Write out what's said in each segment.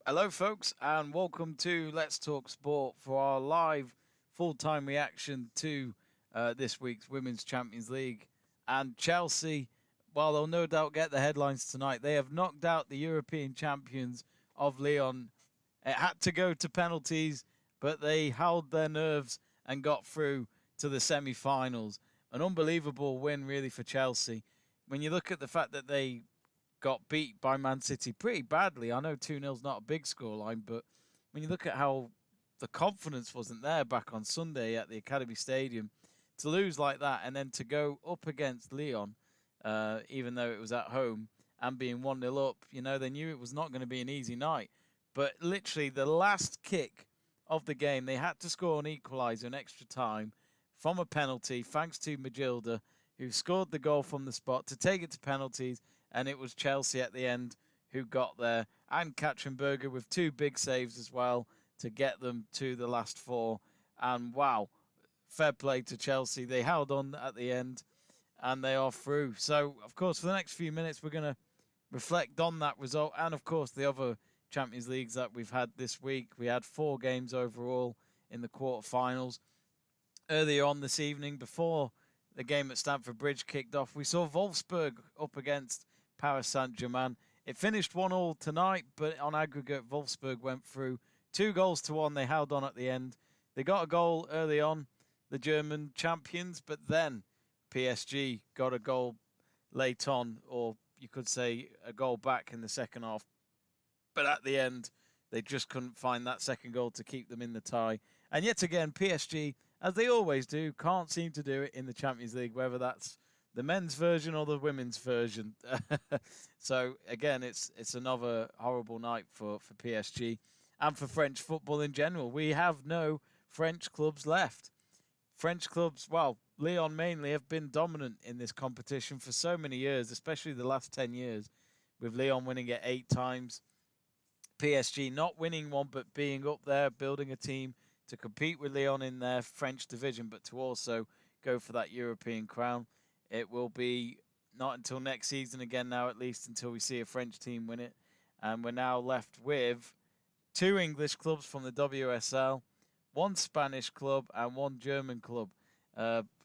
Hello, folks, and welcome to Let's Talk Sport for our live full-time reaction to this week's Women's Champions League. And Chelsea, while they'll no doubt get the headlines tonight, they have knocked out the European champions of Lyon. It had to go to penalties, but they held their nerves and got through to the semi-finals. An unbelievable win, really, for Chelsea. When you look at the fact that they got beat by Man City pretty badly. I know 2-0 is not a big scoreline, but when you look at how the confidence wasn't there back on Sunday at the Academy Stadium, to lose like that and then to go up against Lyon, even though it was at home, and being 1-0 up, they knew it was not going to be an easy night. But literally, the last kick of the game, they had to score an equaliser in extra time from a penalty, thanks to Magilda, who scored the goal from the spot to take it to penalties, and it was Chelsea at the end who got there, and Katzenberger with two big saves as well to get them to the last four. And wow, fair play to Chelsea. They held on at the end, and they are through. So, of course, for the next few minutes, we're going to reflect on that result and, of course, the other Champions Leagues that we've had this week. We had 4 games overall in the quarterfinals. Earlier on this evening, before the game at Stamford Bridge kicked off, we saw Wolfsburg up against Paris Saint-Germain. It finished 1-1 tonight, but on aggregate, Wolfsburg went through 2-1. They held on at the end. They got a goal early on, the German champions, but then PSG got a goal late on, or you could say a goal back in the second half. But at the end, they just couldn't find that second goal to keep them in the tie. And yet again, PSG, as they always do, can't seem to do it in the Champions League, whether that's the men's version or the women's version. So, again, it's another horrible night for PSG and for French football in general. We have no French clubs left. French clubs, well, Lyon mainly, have been dominant in this competition for so many years, especially the last 10 years, with Lyon winning it 8 times. PSG not winning one, but being up there, building a team to compete with Lyon in their French division, but to also go for that European crown. It will be not until next season again now, at least, until we see a French team win it. And we're now left with 2 English clubs from the WSL, 1 Spanish club, and 1 German club.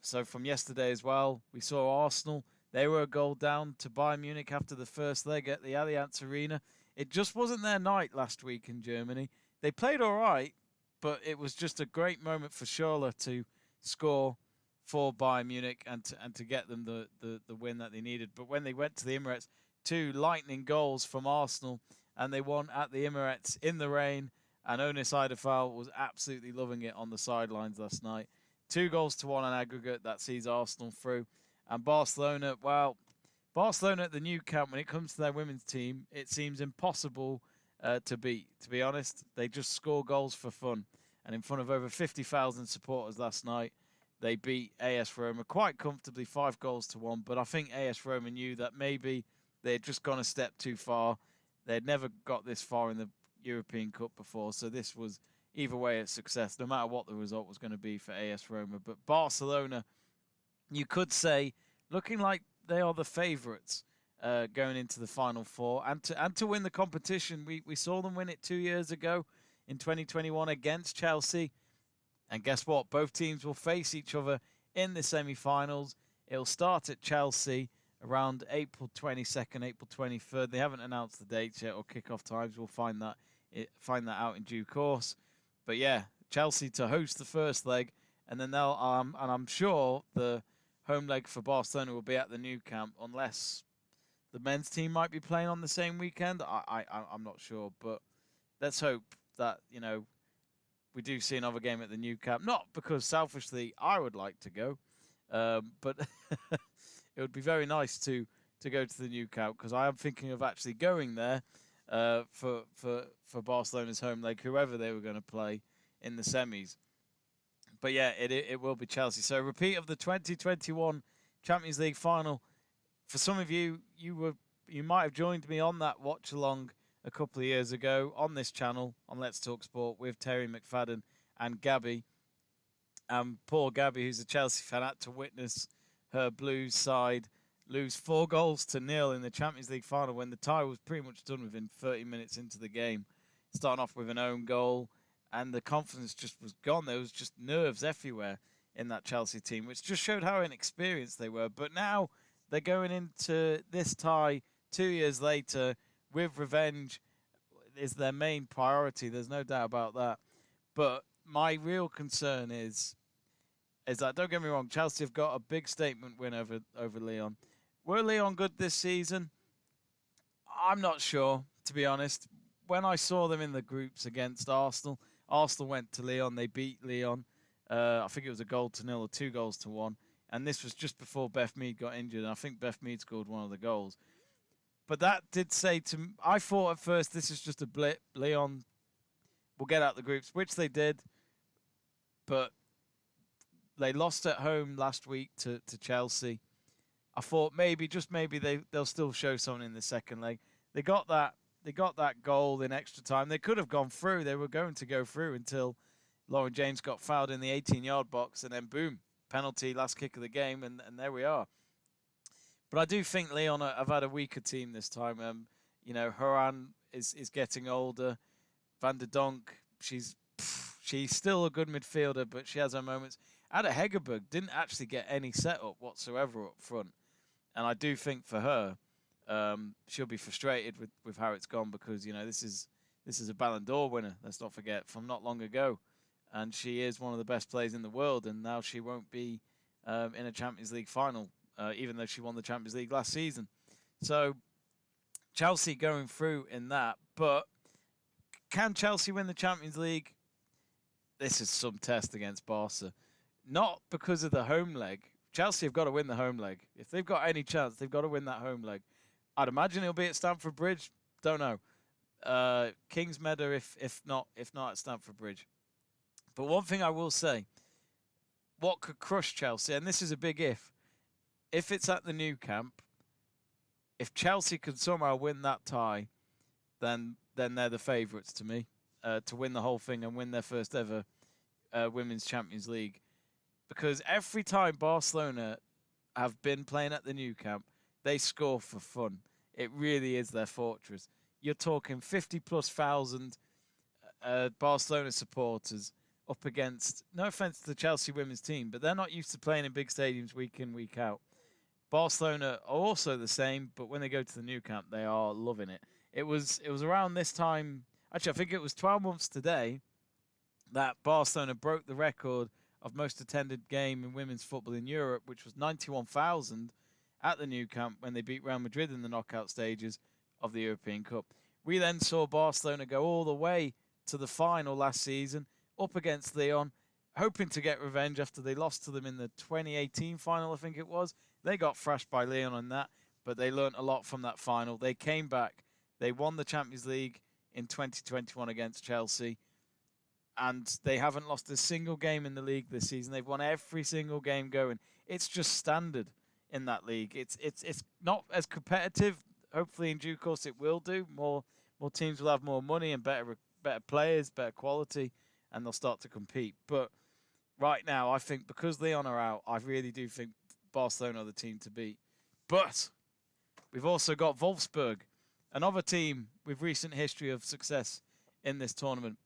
So from yesterday as well, we saw Arsenal. They were a goal down to Bayern Munich after the first leg at the Allianz Arena. It just wasn't their night last week in Germany. They played all right, but it was just a great moment for Schürrle to score for Bayern Munich and to get them the win that they needed. But when they went to the Emirates, 2 lightning goals from Arsenal, and they won at the Emirates in the rain. And Onis Eidefal was absolutely loving it on the sidelines last night. 2-1 on aggregate, that sees Arsenal through. And Barcelona, well, Barcelona at the Nou Camp, when it comes to their women's team, it seems impossible to beat. To be honest, they just score goals for fun. And in front of over 50,000 supporters last night, they beat AS Roma quite comfortably, 5-1. But I think AS Roma knew that maybe they had just gone a step too far. They had never got this far in the European Cup before, so this was either way a success, no matter what the result was going to be for AS Roma. But Barcelona, you could say, looking like they are the favourites going into the Final Four and to win the competition. We saw them win it 2 years ago in 2021 against Chelsea. And guess what? Both teams will face each other in the semi-finals. It'll start at Chelsea around April 22nd, April 23rd. They haven't announced the dates yet or kick-off times. We'll find that out in due course. But yeah, Chelsea to host the first leg, and then they'll and I'm sure the home leg for Barcelona will be at the Nou Camp, unless the men's team might be playing on the same weekend. I'm not sure, but let's hope that we do see another game at the Nou Camp. Not because selfishly I would like to go, but it would be very nice to go to the Nou Camp, because I am thinking of actually going there for Barcelona's home leg, whoever they were going to play in the semis. But yeah, it will be Chelsea. So repeat of the 2021 Champions League final. For some of you, you might have joined me on that watch along a couple of years ago on this channel on Let's Talk Sport with Terry McFadden and Gabby. Poor Gabby, who's a Chelsea fan, had to witness her Blues side lose 4-0 in the Champions League final when the tie was pretty much done within 30 minutes into the game. starting off with an own goal, and the confidence just was gone. There was just nerves everywhere in that Chelsea team, which just showed how inexperienced they were. But now they're going into this tie 2 years later with revenge is their main priority. There's no doubt about that. But my real concern is that, don't get me wrong, Chelsea have got a big statement win over Lyon. Were Lyon good this season? I'm not sure, to be honest. When I saw them in the groups against Arsenal, Arsenal went to Lyon. They beat Lyon. I think it was 1-0 or 2-1. And this was just before Beth Mead got injured. And I think Beth Mead scored one of the goals. But that did say to me, I thought at first this is just a blip. Lyon will get out the groups, which they did. But they lost at home last week to Chelsea. I thought maybe, just maybe, they'll still show something in the second leg. They got that goal in extra time. They could have gone through. They were going to go through until Lauren James got fouled in the 18-yard box, and then boom, penalty, last kick of the game, and there we are. But I do think Lyon have had a weaker team this time. Horan is getting older. Van der Donk, she's still a good midfielder, but she has her moments. Ada Hegerberg didn't actually get any setup whatsoever up front. And I do think for her, she'll be frustrated with how it's gone because, this is a Ballon d'Or winner, let's not forget, from not long ago. And she is one of the best players in the world, and now she won't be in a Champions League final, even though she won the Champions League last season. So Chelsea going through in that. But can Chelsea win the Champions League? This is some test against Barca. Not because of the home leg. Chelsea have got to win the home leg. If they've got any chance, they've got to win that home leg. I'd imagine it'll be at Stamford Bridge. Don't know. Kingsmeadow if not at Stamford Bridge. But one thing I will say, what could crush Chelsea, and this is a big if it's at the Nou Camp, if Chelsea could somehow win that tie, then they're the favourites to me to win the whole thing and win their first ever Women's Champions League. Because every time Barcelona have been playing at the Nou Camp, they score for fun. It really is their fortress. You're talking 50+ thousand Barcelona supporters up against, no offence to the Chelsea women's team, but they're not used to playing in big stadiums week in, week out. Barcelona are also the same, but when they go to the Nou Camp, they are loving it. It was around this time, actually I think it was 12 months today, that Barcelona broke the record of most attended game in women's football in Europe, which was 91,000 at the Nou Camp when they beat Real Madrid in the knockout stages of the European Cup. We then saw Barcelona go all the way to the final last season, up against Lyon, hoping to get revenge after they lost to them in the 2018 final, I think it was. They got thrashed by Lyon on that, but they learnt a lot from that final. They came back. They won the Champions League in 2021 against Chelsea. And they haven't lost a single game in the league this season. They've won every single game going. It's just standard in that league. It's not as competitive. Hopefully, in due course, it will do. More teams will have more money and better players, better quality, and they'll start to compete. But right now, I think because Lyon are out, I really do think Barcelona are the team to beat. But we've also got Wolfsburg, another team with recent history of success in this tournament.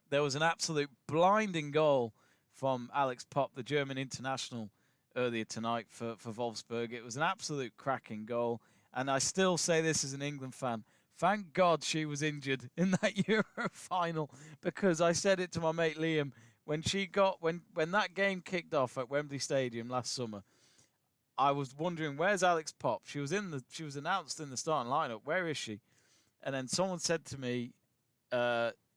There was an absolute blinding goal from Alex Popp, the German international, earlier tonight for Wolfsburg. It was an absolute cracking goal. And I still say this as an England fan. Thank God she was injured in that Euro final, because I said it to my mate Liam when that game kicked off at Wembley Stadium last summer. I was wondering, where's Alex Popp? She was announced in the starting lineup. Where is she? And then someone said to me,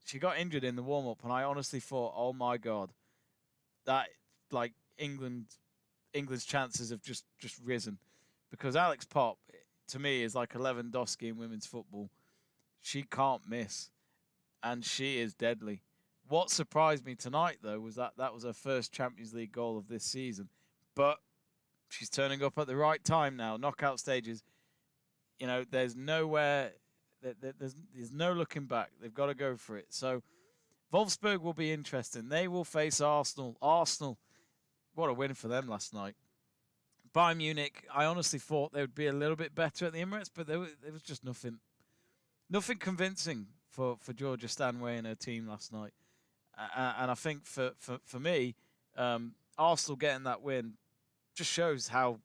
she got injured in the warm-up, and I honestly thought, oh my God, that England's chances have just risen, because Alex Popp, to me, is like a Lewandowski in women's football. She can't miss, and she is deadly. What surprised me tonight, though, was that was her first Champions League goal of this season, but she's turning up at the right time now. Knockout stages, there's nowhere. There's no looking back. They've got to go for it. So Wolfsburg will be interesting. They will face Arsenal. Arsenal, what a win for them last night. Bayern Munich, I honestly thought they would be a little bit better at the Emirates, but there was just nothing convincing for Georgia Stanway and her team last night. And I think for me, Arsenal getting that win just shows how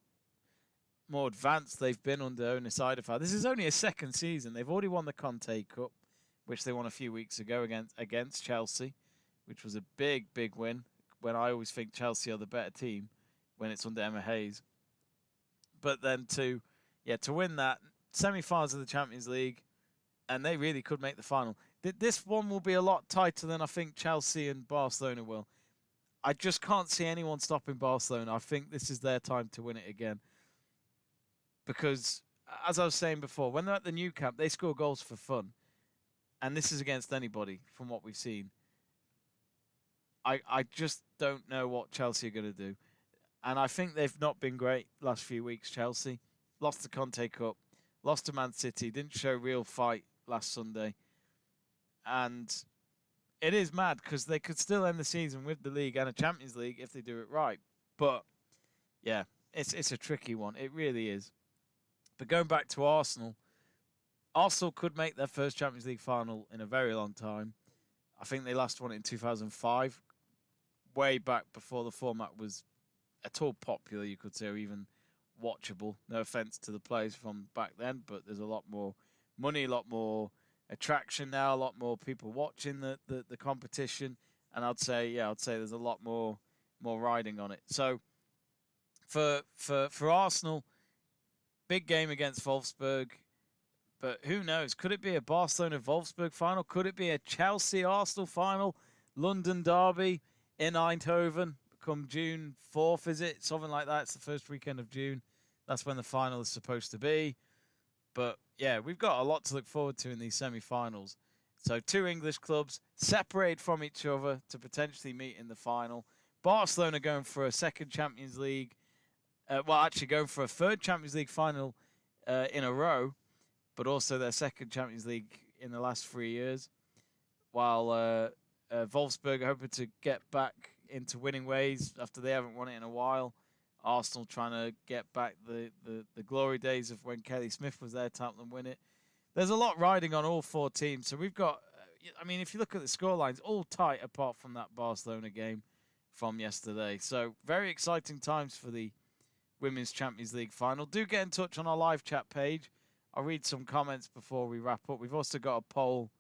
more advanced they've been under Owner Sidefier. This is only a second season. They've already won the Conte Cup, which they won a few weeks ago against Chelsea, which was a big win. When I always think Chelsea are the better team when it's under Emma Hayes. But then to win that semi-finals of the Champions League, and they really could make the final. This one will be a lot tighter than I think Chelsea and Barcelona will. I just can't see anyone stopping Barcelona. I think this is their time to win it again. Because, as I was saying before, when they're at the new camp, they score goals for fun. And this is against anybody from what we've seen. I just don't know what Chelsea are going to do. And I think they've not been great last few weeks, Chelsea. Lost the Conte Cup. Lost to Man City. Didn't show real fight last Sunday. And it is mad because they could still end the season with the league and a Champions League if they do it right. But, yeah, it's a tricky one. It really is. But going back to Arsenal, Arsenal could make their first Champions League final in a very long time. I think they last won it in 2005, way back before the format was at all popular, you could say, or even watchable. No offence to the players from back then, but there's a lot more money, a lot more attraction now, a lot more people watching the competition, and I'd say there's a lot more riding on it. So for Arsenal, big game against Wolfsburg, but who knows? Could it be a Barcelona-Wolfsburg final? Could it be a Chelsea-Arsenal final? London derby in Eindhoven come June 4th, is it? Something like that. It's the first weekend of June. That's when the final is supposed to be. But, yeah, we've got a lot to look forward to in these semi-finals. So 2 English clubs separated from each other to potentially meet in the final. Barcelona going for a second Champions League. Going for a third Champions League final in a row, but also their second Champions League in the last 3 years. While Wolfsburg are hoping to get back into winning ways after they haven't won it in a while. Arsenal trying to get back the glory days of when Kelly Smith was there to help them win it. There's a lot riding on all 4 teams. So we've got, if you look at the scorelines, all tight apart from that Barcelona game from yesterday. So very exciting times for the Women's Champions League final. Do get in touch on our live chat page. I'll read some comments before we wrap up. We've also got a poll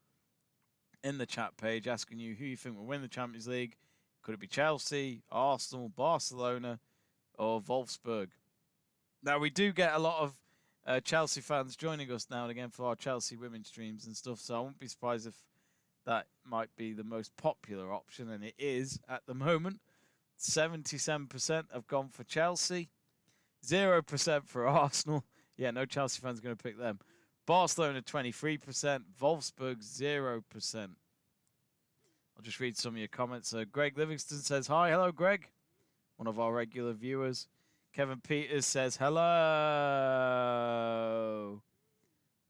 in the chat page asking you who you think will win the Champions League. Could it be Chelsea, Arsenal, Barcelona, or Wolfsburg? Now, we do get a lot of Chelsea fans joining us now and again for our Chelsea women's streams and stuff, so I won't be surprised if that might be the most popular option, and it is at the moment. 77% have gone for Chelsea, 0% for Arsenal. Yeah, no Chelsea fans are going to pick them. Barcelona 23%, Wolfsburg 0%. I'll just read some of your comments. Greg Livingston says, hi. Hello, Greg. One of our regular viewers. Kevin Peters says, hello.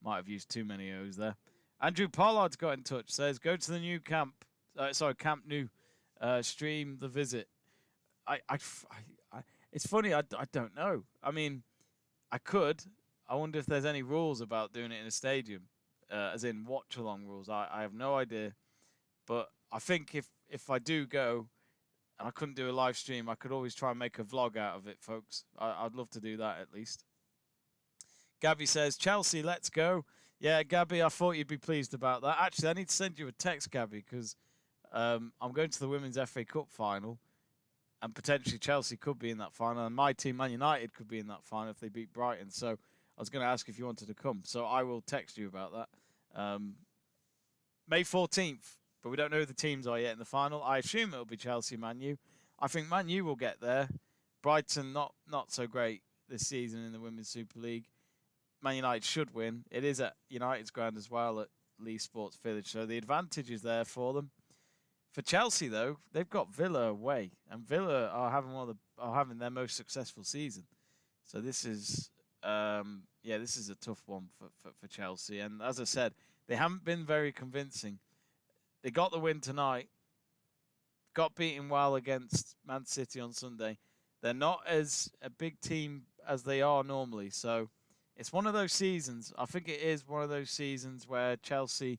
Might have used too many O's there. Andrew Pollard's got in touch. Says, go to the new Camp Nou. Stream the visit. It's funny. I don't know. I could. I wonder if there's any rules about doing it in a stadium, as in watch-along rules. I have no idea. But I think if I do go and I couldn't do a live stream, I could always try and make a vlog out of it, folks. I'd love to do that at least. Gabby says, Chelsea, let's go. Yeah, Gabby, I thought you'd be pleased about that. Actually, I need to send you a text, Gabby, because I'm going to the Women's FA Cup final, and potentially Chelsea could be in that final, and my team, Man United, could be in that final if they beat Brighton. So I was going to ask if you wanted to come. So I will text you about that. May 14th, but we don't know who the teams are yet in the final. I assume it'll be Chelsea, Man U. I think Man U will get there. Brighton, not so great this season in the Women's Super League. Man United should win. It is at United's ground as well at Lee Sports Village, so the advantage is there for them. For Chelsea, though, they've got Villa away, and Villa are having their most successful season. So this is this is a tough one for Chelsea. And as I said, they haven't been very convincing. They got the win tonight, got beaten well against Man City on Sunday. They're not as a big team as they are normally. So it's one of those seasons. I think it is one of those seasons where Chelsea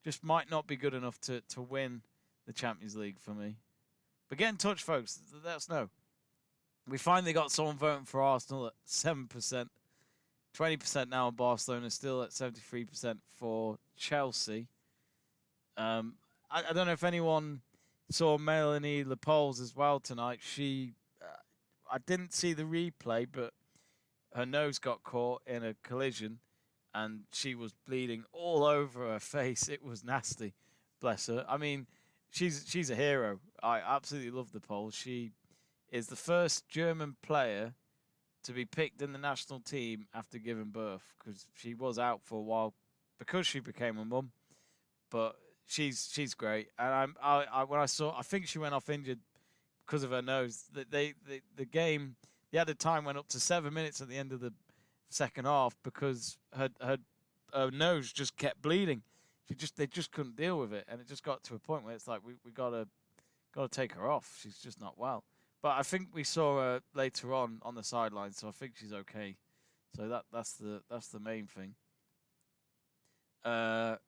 just might not be good enough to win the Champions League for me. But get in touch, folks. Let us know. We finally got someone voting for Arsenal at 7%. 20% now on Barcelona, still at 73% for Chelsea. I don't know if anyone saw Melanie Lepols as well tonight. I didn't see the replay, but her nose got caught in a collision and she was bleeding all over her face. It was nasty, bless her. I mean, she's a hero. I absolutely love the Poles. She is the first German player to be picked in the national team after giving birth, because she was out for a while because she became a mum. But she's great, and I think she went off injured because of her nose. The game, the added time went up to 7 minutes at the end of the second half because her nose just kept bleeding. They just couldn't deal with it, and it just got to a point where it's like we gotta take her off. She's just not well. But I think we saw her later on the sideline, so I think she's okay. So that's the main thing. What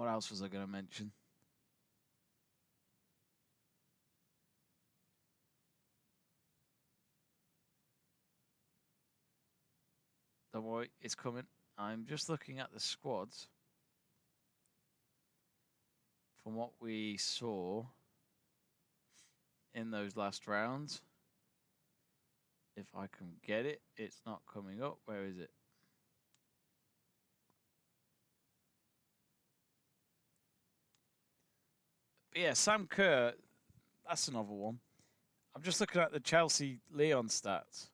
else was I going to mention? Don't worry, it's coming. I'm just looking at the squads from what we saw in those last rounds. If I can get it, it's not coming up. Where is it? But yeah, Sam Kerr, that's another one. I'm just looking at the Chelsea Lyon stats.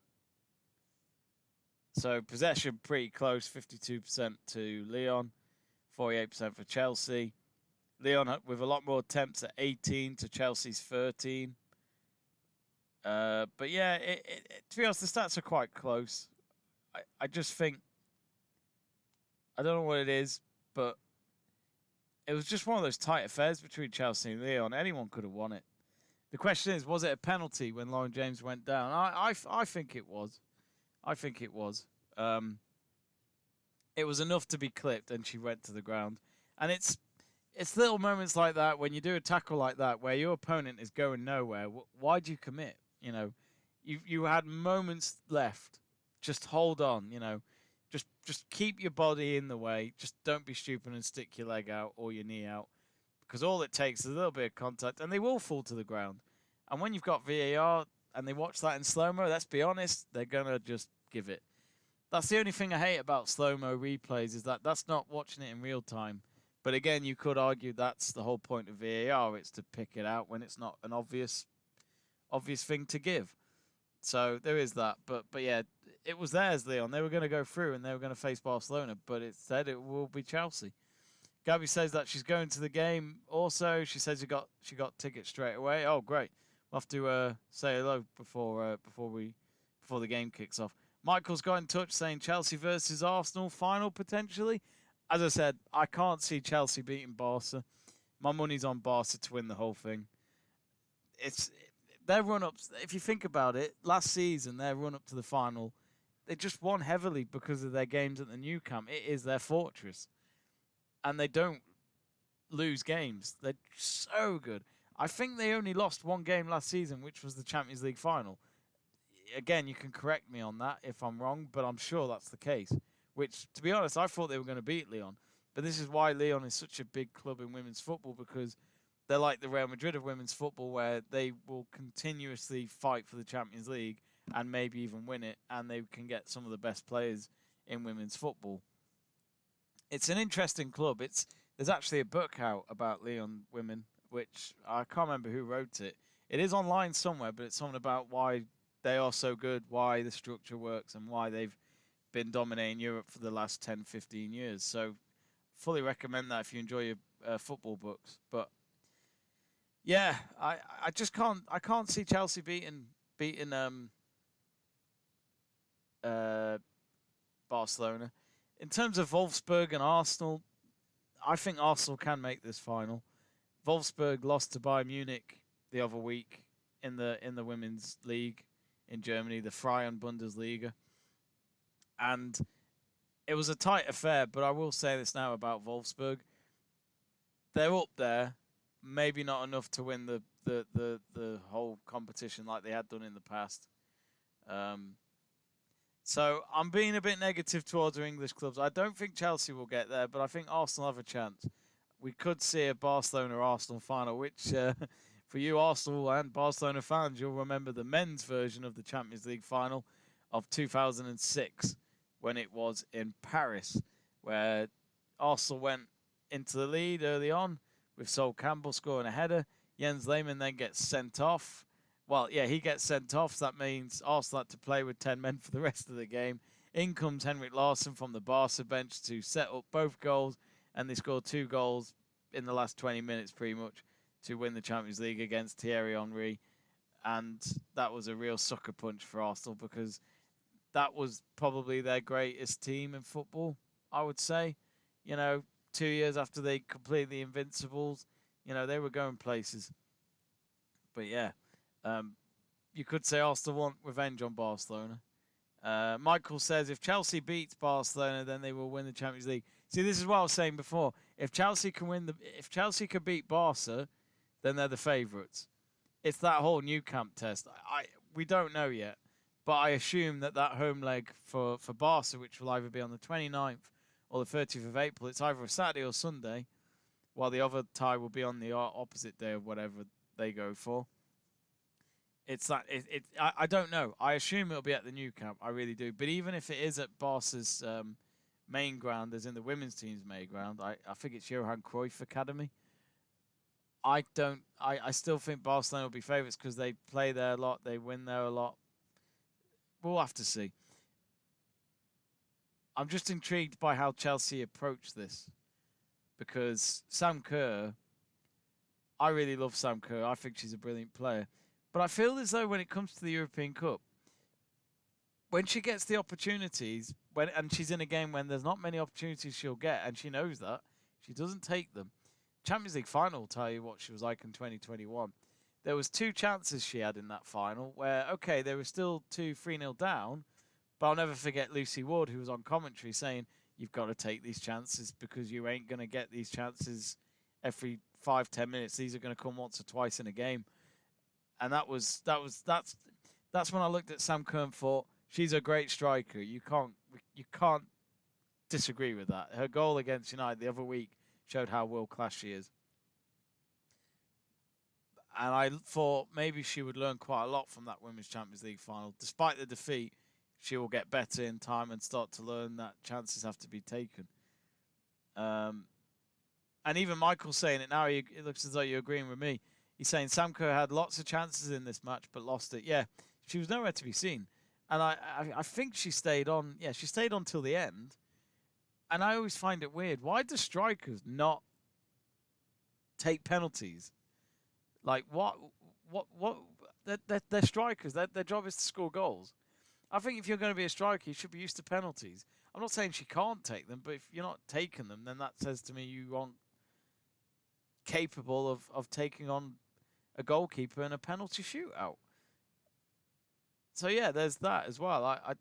So possession pretty close, 52% to Lyon, 48% for Chelsea. Lyon with a lot more attempts at 18 to Chelsea's 13. But yeah, to be honest, the stats are quite close. I just think, I don't know what it is, but it was just one of those tight affairs between Chelsea and Lyon. Anyone could have won it. The question is, was it a penalty when Lauren James went down? I think it was. I think it was. It was enough to be clipped, and she went to the ground. And it's little moments like that when you do a tackle like that where your opponent is going nowhere. Why do you commit? You know, you had moments left. Just hold on. You know, just keep your body in the way. Just don't be stupid and stick your leg out or your knee out, because all it takes is a little bit of contact, and they will fall to the ground. And when you've got VAR and they watch that in slow-mo, let's be honest, they're gonna just give it. That's the only thing I hate about slow-mo replays, is that that's not watching it in real time. But again, you could argue that's the whole point of VAR. It's to pick it out when it's not an obvious thing to give. So there is that. But yeah, it was theirs, Lyon. They were going to go through and they were going to face Barcelona, but instead it will be Chelsea. Gabby says that she's going to the game. Also, she says she got tickets straight away. Oh, great! We'll have to say hello before the game kicks off. Michael's got in touch saying Chelsea versus Arsenal final potentially. As I said, I can't see Chelsea beating Barca. My money's on Barca to win the whole thing. It's their run-ups. If you think about it, last season their run-up to the final, they just won heavily because of their games at the Nou Camp. It is their fortress, and they don't lose games. They're so good. I think they only lost one game last season, which was the Champions League final. Again, you can correct me on that if I'm wrong, but I'm sure that's the case. Which, to be honest, I thought they were going to beat Lyon. But this is why Lyon is such a big club in women's football, because they're like the Real Madrid of women's football, where they will continuously fight for the Champions League and maybe even win it, and they can get some of the best players in women's football. It's an interesting club. There's actually a book out about Lyon women, which I can't remember who wrote it. It is online somewhere, but it's something about why they are so good, why the structure works, and why they've been dominating Europe for the last 10, 15 years. So fully recommend that if you enjoy your football books. But yeah, I just can't see Chelsea beating Barcelona. In terms of Wolfsburg and Arsenal, I think Arsenal can make this final. Wolfsburg lost to Bayern Munich the other week in the women's league in Germany, the Frauen Bundesliga. And it was a tight affair, but I will say this now about Wolfsburg. They're up there, maybe not enough to win the whole competition like they had done in the past. Um, so I'm being a bit negative towards our English clubs. I don't think Chelsea will get there, but I think Arsenal have a chance. We could see a Barcelona-Arsenal final, which for you Arsenal and Barcelona fans, you'll remember the men's version of the Champions League final of 2006 when it was in Paris, where Arsenal went into the lead early on with Sol Campbell scoring a header. Jens Lehmann then gets sent off. Well, yeah, he gets sent off. So that means Arsenal had to play with 10 men for the rest of the game. In comes Henrik Larsson from the Barca bench to set up both goals, and they scored 2 goals in the last 20 minutes pretty much to win the Champions League against Thierry Henry. And that was a real sucker punch for Arsenal because that was probably their greatest team in football, I would say. 2 years after they completed the Invincibles, they were going places. But yeah, you could say Arsenal want revenge on Barcelona. Michael says if Chelsea beats Barcelona, then they will win the Champions League. See, this is what I was saying before. If Chelsea can beat Barca, then they're the favourites. It's that whole new camp test. We don't know yet, but I assume that home leg for Barca, which will either be on the 29th or the 30th of April, it's either a Saturday or Sunday, while the other tie will be on the opposite day of whatever they go for. It's that I don't know. I assume it'll be at the new camp. I really do. But even if it is at Barca's main ground, as in the women's team's main ground, I think it's Johan Cruyff Academy. I still think Barcelona will be favourites because they play there a lot. They win there a lot. We'll have to see. I'm just intrigued by how Chelsea approach this because Sam Kerr, I really love Sam Kerr. I think she's a brilliant player. But I feel as though when it comes to the European Cup, when she gets the opportunities, and she's in a game when there's not many opportunities she'll get, and she knows that, she doesn't take them. Champions League final will tell you what she was like in 2021. There was 2 chances she had in that final where, okay, they were still 3-0 down, but I'll never forget Lucy Ward, who was on commentary, saying, you've got to take these chances because you ain't going to get these chances every 5-10 minutes. These are going to come once or twice in a game. And that's when I looked at Sam Kerr and thought, she's a great striker. You can't disagree with that. Her goal against United the other week showed how world class she is. And I thought maybe she would learn quite a lot from that Women's Champions League final. Despite the defeat, she will get better in time and start to learn that chances have to be taken. And even Michael's saying it now. It looks as though you're agreeing with me. He's saying Sam Kerr had lots of chances in this match, but lost it. Yeah, she was nowhere to be seen. And I think she stayed on. Yeah, she stayed on till the end. And I always find it weird. Why do strikers not take penalties? Like, what? They're strikers. Their job is to score goals. I think if you're going to be a striker, you should be used to penalties. I'm not saying she can't take them, but if you're not taking them, then that says to me you aren't capable of taking on a goalkeeper in a penalty shootout. So yeah, there's that as well. I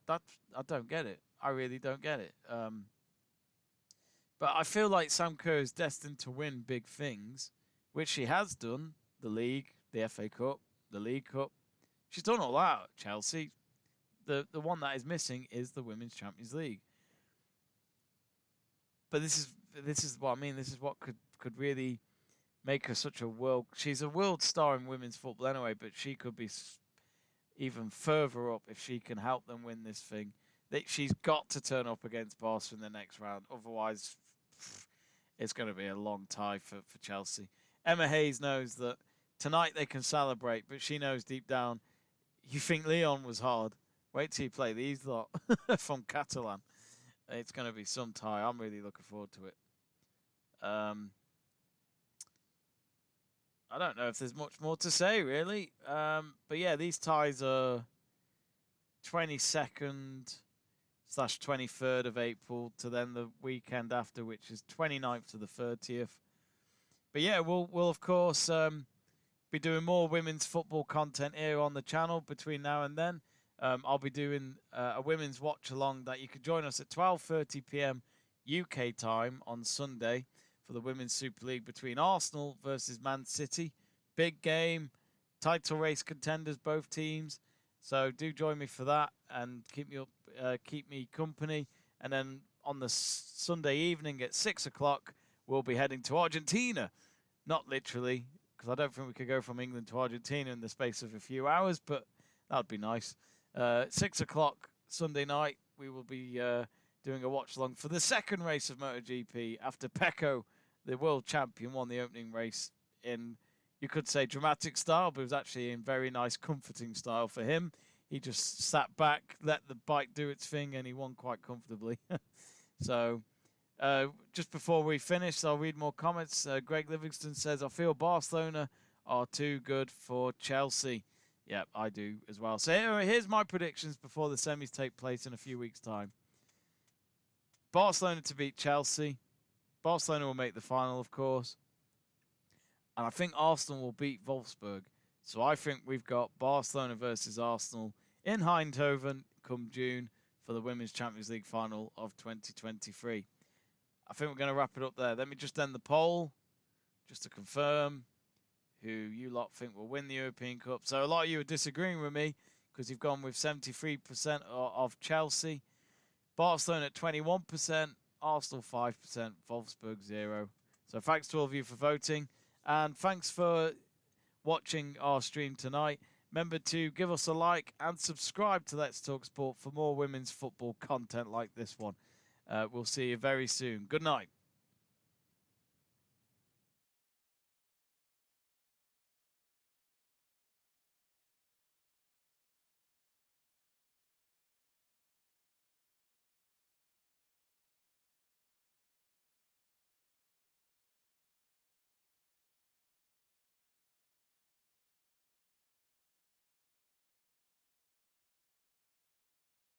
don't get it. I really don't get it. But I feel like Sam Kerr is destined to win big things, which she has done. The league, the FA Cup, the League Cup. She's done all that at Chelsea. The one that is missing is the Women's Champions League. But this is what I mean. This is what could really make her such a world. She's a world star in women's football anyway, but she could be even further up if she can help them win this thing. She's got to turn up against Barca in the next round. Otherwise, it's going to be a long tie for Chelsea. Emma Hayes knows that tonight they can celebrate, but she knows deep down, you think Lyon was hard. Wait till you play these lot from Catalan. It's going to be some tie. I'm really looking forward to it. I don't know if there's much more to say, really. But yeah, these ties are 22nd/23rd of April to then the weekend after, which is 29th to the 30th. But yeah, we'll of course be doing more women's football content here on the channel between now and then. I'll be doing a women's watch along that you can join us at 12:30 p.m. UK time on Sunday for the Women's Super League between Arsenal versus Man City. Big game, title race contenders, both teams. So do join me for that and keep me company. And then on the Sunday evening at 6 o'clock, we'll be heading to Argentina. Not literally, because I don't think we could go from England to Argentina in the space of a few hours, but that would be nice. 6 o'clock Sunday night, we will be doing a watch along for the second race of MotoGP after Pecco, the world champion, won the opening race in, you could say, dramatic style, but it was actually in very nice, comforting style for him. He just sat back, let the bike do its thing, and he won quite comfortably. So, just before we finish, I'll read more comments. Greg Livingston says, I feel Barcelona are too good for Chelsea. Yeah, I do as well. So here's my predictions before the semis take place in a few weeks' time. Barcelona to beat Chelsea. Barcelona will make the final, of course. And I think Arsenal will beat Wolfsburg. So I think we've got Barcelona versus Arsenal in Eindhoven come June for the Women's Champions League final of 2023. I think we're going to wrap it up there. Let me just end the poll just to confirm who you lot think will win the European Cup. So a lot of you are disagreeing with me because you've gone with 73% of Chelsea. Barcelona at 21%, Arsenal 5%, Wolfsburg 0%. So thanks to all of you for voting. And thanks for watching our stream tonight. Remember to give us a like and subscribe to Let's Talk Sport for more women's football content like this one. We'll see you very soon. Good night.